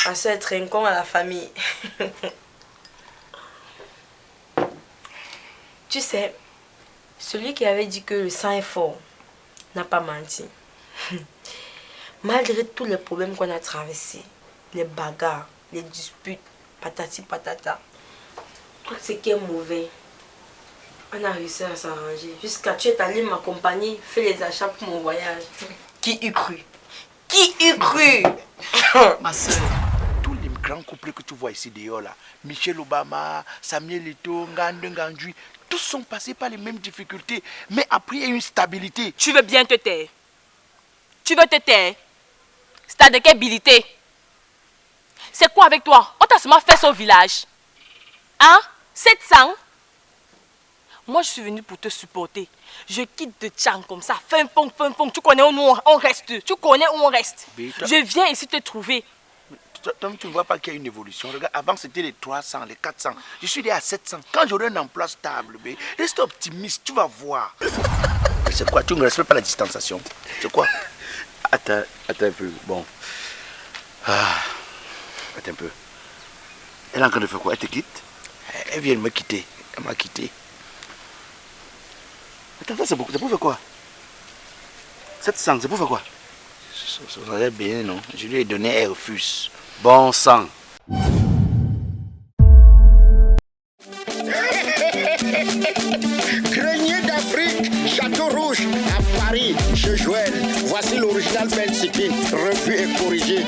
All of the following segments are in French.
Ma soeur est trincon à la famille. Tu sais, celui qui avait dit que le sang est fort n'a pas menti. Malgré tous les problèmes qu'on a traversés, les bagarres, les disputes, patati patata, tout ce qui est mauvais, on a réussi à s'arranger. Jusqu'à tu es allé m'accompagner, faire les achats pour mon voyage. Qui eût cru? Qui eût cru? Ma soeur, tous les grands couples que tu vois ici dehors là, Michelle Obama, Samuel Eto'o, Ngandou Ngandou, tous sont passés par les mêmes difficultés, mais après il y a une stabilité. Tu veux bien te taire? Tu veux te taire? C'est de quelle habilité? C'est quoi avec toi? On t'a seulement fait son village. Hein? 700? Moi, je suis venue pour te supporter. Je quitte de Tchang comme ça. Fin fong. Tu connais où on reste. Tu connais où on reste. Je viens ici te trouver. Toi, tu ne vois pas qu'il y a une évolution. Regarde, avant c'était les 300, les 400. Je suis déjà à 700. Quand j'aurai un emploi stable, reste optimiste, tu vas voir. C'est quoi? Tu ne respectes pas la distanciation. C'est quoi? Attends un peu. Bon. Attends un peu. Elle est en train de faire quoi? Elle te quitte? Elle vient de me quitter. Elle m'a quitté. Attends, c'est pour faire quoi? 700, c'est pour faire quoi? Ça serait bien, non? Je lui ai donné, elle refuse. Bon sang. Grenier d'Afrique, Château Rouge, à Paris, chez Joël. Voici l'original Ben City, revu et corrigé.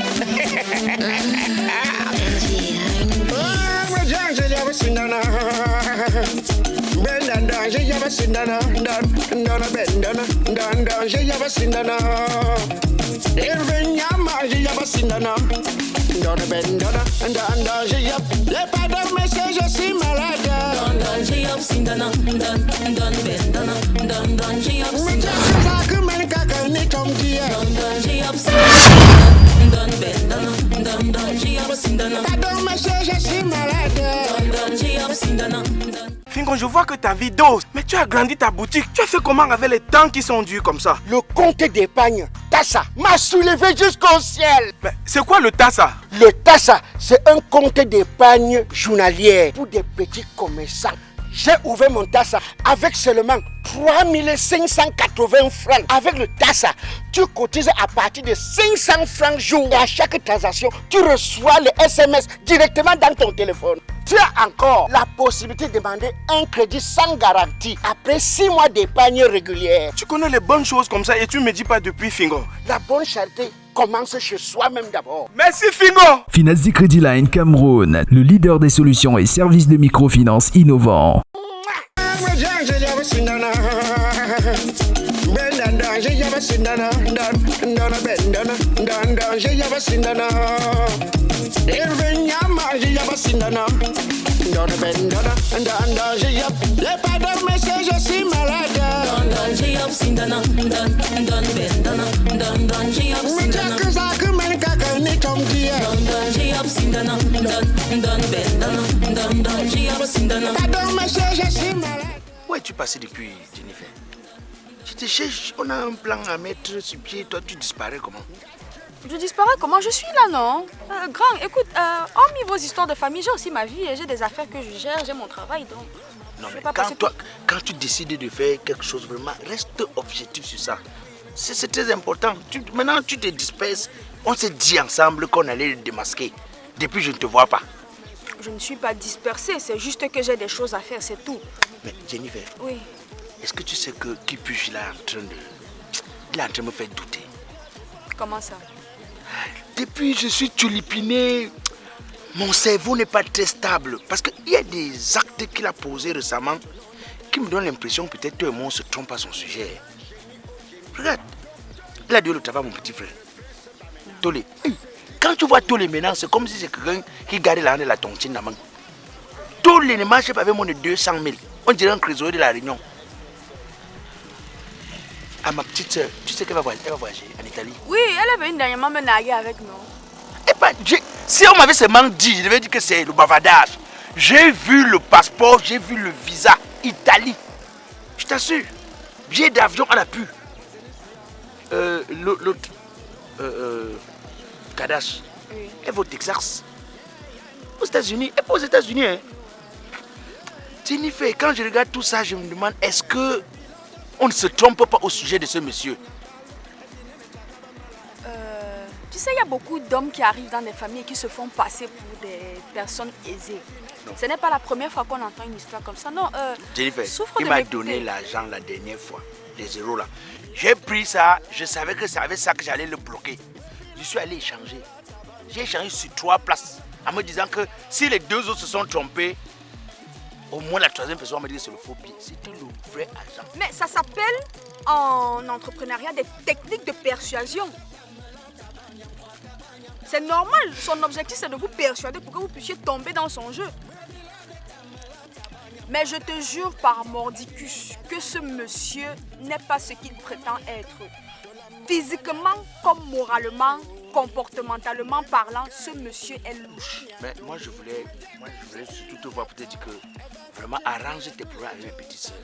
Fingon, je vois que ta vie dose, mais tu as grandi ta boutique. Tu as fait comment avec les temps qui sont durs comme ça? Le compte d'épargne, Tassa, m'a soulevé jusqu'au ciel. Mais c'est quoi le Tassa? Le Tassa, c'est un compte d'épargne journalière pour des petits commerçants. J'ai ouvert mon Tassa avec seulement 3580 francs. Avec le Tassa, tu cotises à partir de 500 francs jour. Et à chaque transaction, tu reçois les SMS directement dans ton téléphone. Tu as encore la possibilité de demander un crédit sans garantie après 6 mois d'épargne régulière. Tu connais les bonnes choses comme ça et tu ne me dis pas depuis, Fingo. La bonne charité commence chez soi-même d'abord. Merci, Fingo. Finazi Credit Line Cameroun, le leader des solutions et services de microfinance innovants. Où es-tu passé depuis, Jennifer? Je te cherche, on a un plan à mettre sur pied, toi tu disparais comment? Je disparais comment? Je suis là, non? Grand, écoute, hormis vos histoires de famille, j'ai aussi ma vie et j'ai des affaires que je gère, j'ai mon travail, donc... Non mais quand tu décides de faire quelque chose, vraiment, reste objectif sur ça. C'est très important. Maintenant tu te disperses, on s'est dit ensemble qu'on allait le démasquer. Depuis je ne te vois pas. Je ne suis pas dispersée, c'est juste que j'ai des choses à faire, c'est tout. Mais Jennifer, oui. Est-ce que tu sais que Kipuche il est en train de me faire douter? Comment ça? Depuis je suis tulipiné, mon cerveau n'est pas très stable. Parce qu'il y a des actes qu'il a posés récemment qui me donnent l'impression que peut-être toi et moi on se trompe à son sujet. Regarde, il a dit le travail mon petit frère. Tolé. Quand tu vois Tolé maintenant, c'est comme si c'est quelqu'un qui garde la tontine dans la main. Tolé ne marche pas avec moins de 200 000. On dirait un trésorier de la Réunion. À ma petite soeur, tu sais qu'elle va voyager en Italie? Oui, elle est venue dernièrement me narguer avec nous. Eh ben, si on m'avait seulement dit, je devais dire que c'est le bavardage. J'ai vu le passeport, j'ai vu le visa, Italie. Je t'assure, billet d'avion à la pu. L'autre, Kadash, Oui. elle va au Texas. Aux États-Unis, elle est pas aux États-Unis. Hein. Jennifer, quand je regarde tout ça, je me demande, est-ce que on ne se trompe pas au sujet de ce monsieur? Tu sais, il y a beaucoup d'hommes qui arrivent dans des familles et qui se font passer pour des personnes aisées. Non. Ce n'est pas la première fois qu'on entend une histoire comme ça. Non, Jennifer, souffre il de m'a m'écouter. donné l'argent la dernière fois, les zéros là. J'ai pris ça, je savais que c'est avec ça que j'allais le bloquer. Je suis allé échanger. J'ai échangé sur 3 places en me disant que si les 2 autres se sont trompés, au moins la 3e personne me dit que c'est le faux billet. C'était le vrai argent. Mais ça s'appelle en entrepreneuriat des techniques de persuasion. C'est normal, son objectif c'est de vous persuader pour que vous puissiez tomber dans son jeu. Mais je te jure par mordicus que ce monsieur n'est pas ce qu'il prétend être. Physiquement comme moralement, comportementalement parlant, ce monsieur est louche. Mais moi je voulais surtout te voir pour te dire que vraiment arrange tes problèmes avec mes petites soeurs.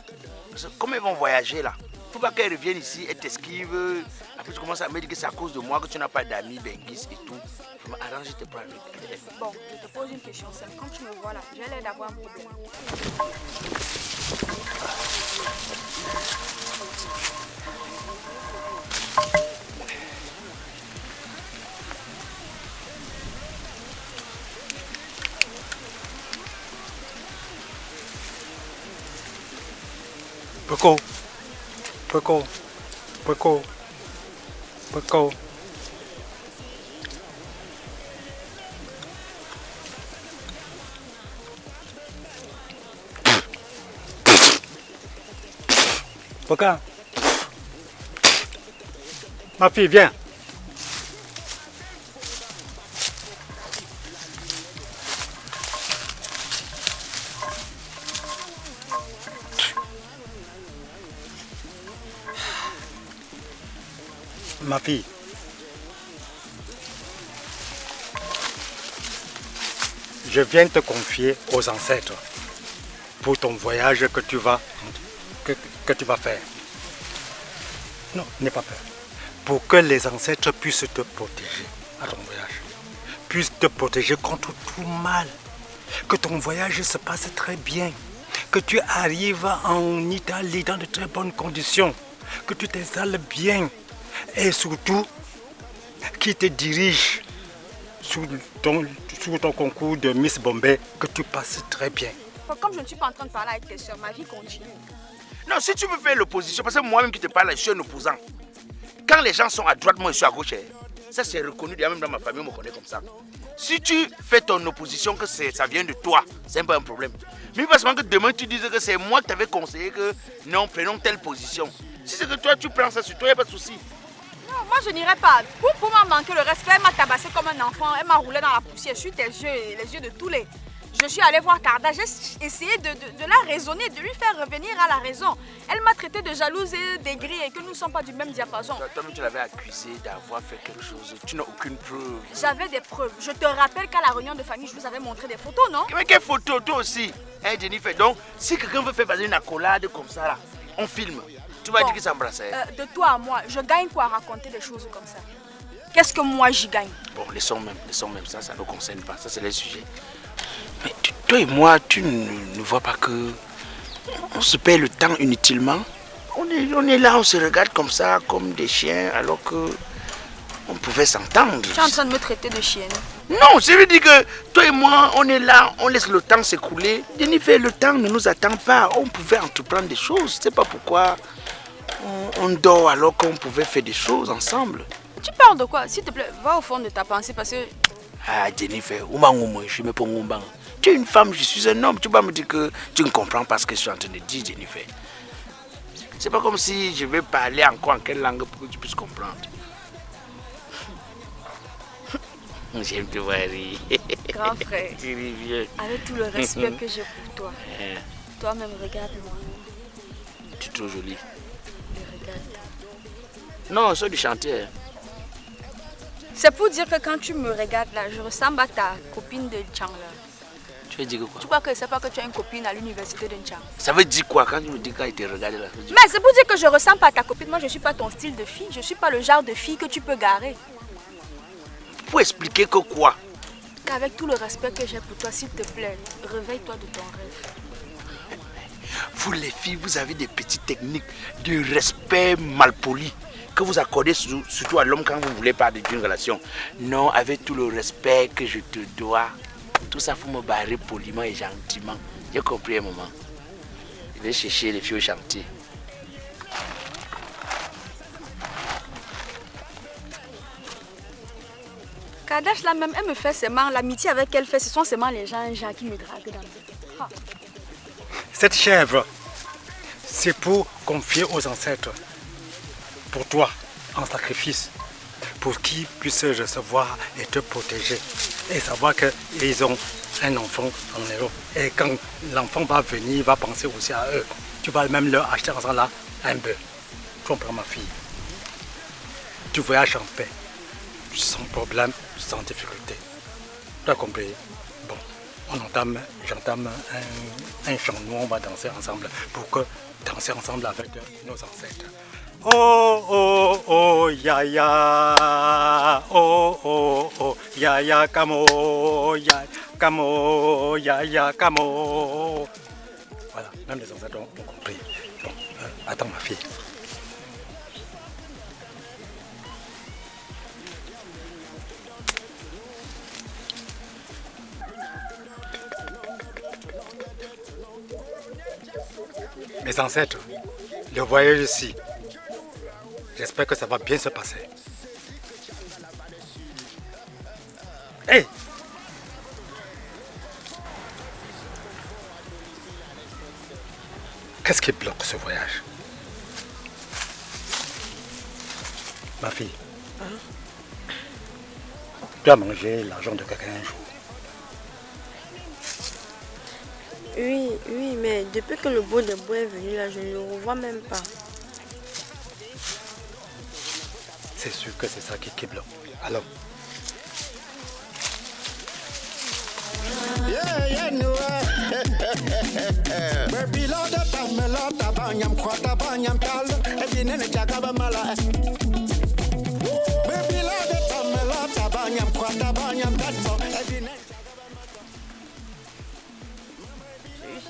Parce que comme elles vont voyager là, il ne faut pas qu'elles reviennent ici et t'esquivent. Après tu commences à me dire que c'est à cause de moi que tu n'as pas d'amis, benguis et tout. Vraiment arrange tes problèmes avec elles. Bon, je te pose une question simple. Quand tu me vois là, j'ai l'air d'avoir un problème. Poco, Poco, Poco, Poco. Poco. Ma fille, viens. Ma fille, je viens te confier aux ancêtres pour ton voyage que tu vas faire. Non, n'aie pas peur. Pour que les ancêtres puissent te protéger à ton voyage, puissent te protéger contre tout mal. Que ton voyage se passe très bien. Que tu arrives en Italie dans de très bonnes conditions. Que tu t'installes bien. Et surtout, qui te dirige sous ton concours de Miss Bombay, que tu passes très bien. Comme je ne suis pas en train de parler avec tes soeurs, ma vie continue. Non, si tu veux faire l'opposition, parce que moi-même qui te parle, je suis un opposant. Quand les gens sont à droite, moi je suis à gauche. Ça c'est reconnu, même dans ma famille, on me connaît comme ça. Si tu fais ton opposition, que ça vient de toi, c'est pas un problème. Mais pas seulement que demain tu dises que c'est moi qui t'avais conseillé que non, prenons telle position. Si c'est que toi tu prends ça sur toi, il n'y a pas de souci. Non, moi je n'irai pas. Pour m'en manquer le respect, elle m'a tabassé comme un enfant, elle m'a roulé dans la poussière sur tes yeux et les yeux de tous les. Je suis allée voir Karda, j'ai essayé de la raisonner, de lui faire revenir à la raison. Elle m'a traité de jalouse et d'aigrie et que nous ne sommes pas du même diapason. Toi-même tu l'avais accusé d'avoir fait quelque chose, tu n'as aucune preuve. J'avais des preuves. Je te rappelle qu'à la réunion de famille, je vous avais montré des photos, non? Mais quelle photo, toi aussi? Hein, Jennifer, donc si quelqu'un veut faire passer une accolade comme ça, là, on filme. Tu vas dire qu'il s'embrasse. De toi à moi, je gagne quoi à raconter des choses comme ça? Qu'est-ce que moi j'y gagne? Bon, laissons même ça ne nous concerne pas, ça c'est le sujet. Mais toi et moi, tu ne vois pas que on se perd le temps inutilement. On est là, on se regarde comme ça, comme des chiens, alors que on pouvait s'entendre. Tu es en train de me traiter de chienne? Non, je veux dire que toi et moi, on est là, on laisse le temps s'écouler. Jennifer, le temps ne nous attend pas. On pouvait entreprendre des choses. Je ne sais pas pourquoi on dort alors qu'on pouvait faire des choses ensemble. Tu parles de quoi? S'il te plaît, va au fond de ta pensée parce que... Ah, Jennifer, je suis pas un tu es une femme, je suis un homme. Tu vas me dire que tu ne comprends pas ce que je suis en train de dire, Jennifer. C'est pas comme si je vais parler encore en quelle langue pour que tu puisses comprendre. J'aime te voir rire. Grand frère, avec tout le respect que j'ai pour toi, toi-même regarde-moi. Tu es trop jolie. Regarde. Non, c'est du chantier. C'est pour dire que quand tu me regardes là, je ressemble à ta copine de Nchang là. Tu veux dire quoi? Tu crois que c'est pas que tu as une copine à l'université de Nchang? Ça veut dire quoi quand tu me dis quand il te regarde là? Mais c'est pour dire que je ressemble à ta copine. Moi je suis pas ton style de fille, je suis pas le genre de fille que tu peux garer. Faut expliquer que quoi? Qu'avec tout le respect que j'ai pour toi, s'il te plaît, réveille-toi de ton rêve. Vous les filles, vous avez des petites techniques de respect malpoli que vous accordez surtout à l'homme quand vous voulez parler d'une relation. Non, avec tout le respect que je te dois, tout ça faut me barrer poliment et gentiment. J'ai compris un moment. Je vais chercher les filles au chantier. Kadash là même, elle me fait seulement l'amitié avec elle fait, ce sont seulement les gens qui me draguent dans le dos. Ah. Cette chèvre, c'est pour confier aux ancêtres, pour toi, en sacrifice, pour qu'ils puissent recevoir et te protéger et savoir qu'ils ont un enfant en héros. Et quand l'enfant va venir, il va penser aussi à eux. Tu vas même leur acheter en là un bœuf. Tu comprends ma fille? Tu voyages en paix, sans problème, sans difficulté. Tu as compris? Bon, j'entame un chant, nous on va danser ensemble pour que danser ensemble avec nos ancêtres. Oh oh oh ya ya, oh oh oh ya ya kamo ya kamo ya ya kamo. Voilà, même les ancêtres ont compris. Bon, attends ma fille. Mes ancêtres, le voyage ici, j'espère que ça va bien se passer. Hey! Qu'est-ce qui bloque ce voyage? Ma fille, tu as mangé l'argent de quelqu'un un jour. Oui, mais depuis que le beau de bois est venu là, je ne le revois même pas. C'est sûr que c'est ça qui bloque. Alors.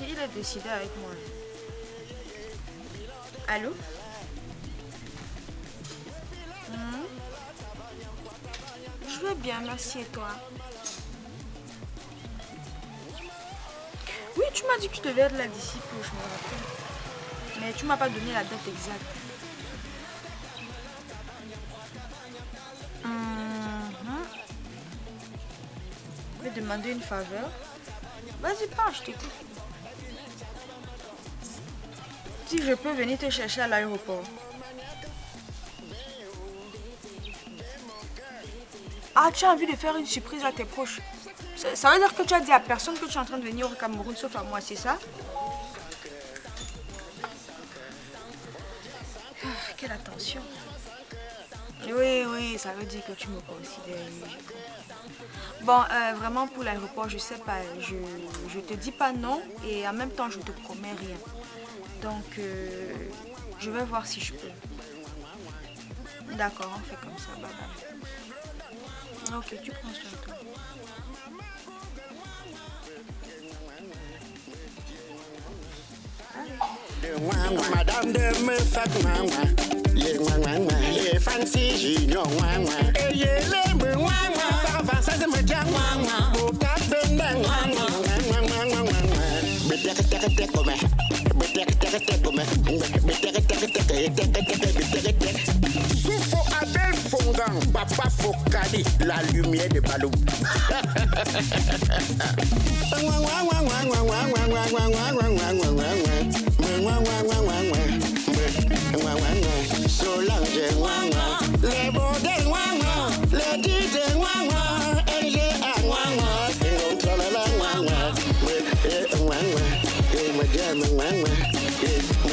Il a décidé avec moi. Allô? Je vais bien, merci, et toi? Oui, tu m'as dit que tu devais être là d'ici peu, je me rappelle. Mais tu m'as pas donné la date exacte. Je vais demander une faveur. Vas-y, parle, je t'écoute. Si je peux venir te chercher à l'aéroport. Ah, tu as envie de faire une surprise à tes proches. Ça veut dire que tu as dit à personne que tu es en train de venir au Cameroun, sauf à moi, c'est ça? Ah, quelle attention. Oui, ça veut dire que tu me considères. Bon, vraiment pour l'aéroport, je sais pas. Je te dis pas non et en même temps, je te promets rien. Donc, je vais voir si je peux. D'accord, on fait comme ça. Bye bye. Ok, tu prends soin de toi. Madame de me fait les fancy junior les me ça se me jam au cap Abel Fongan, Papa Focali, la lumière de Balou. Solange,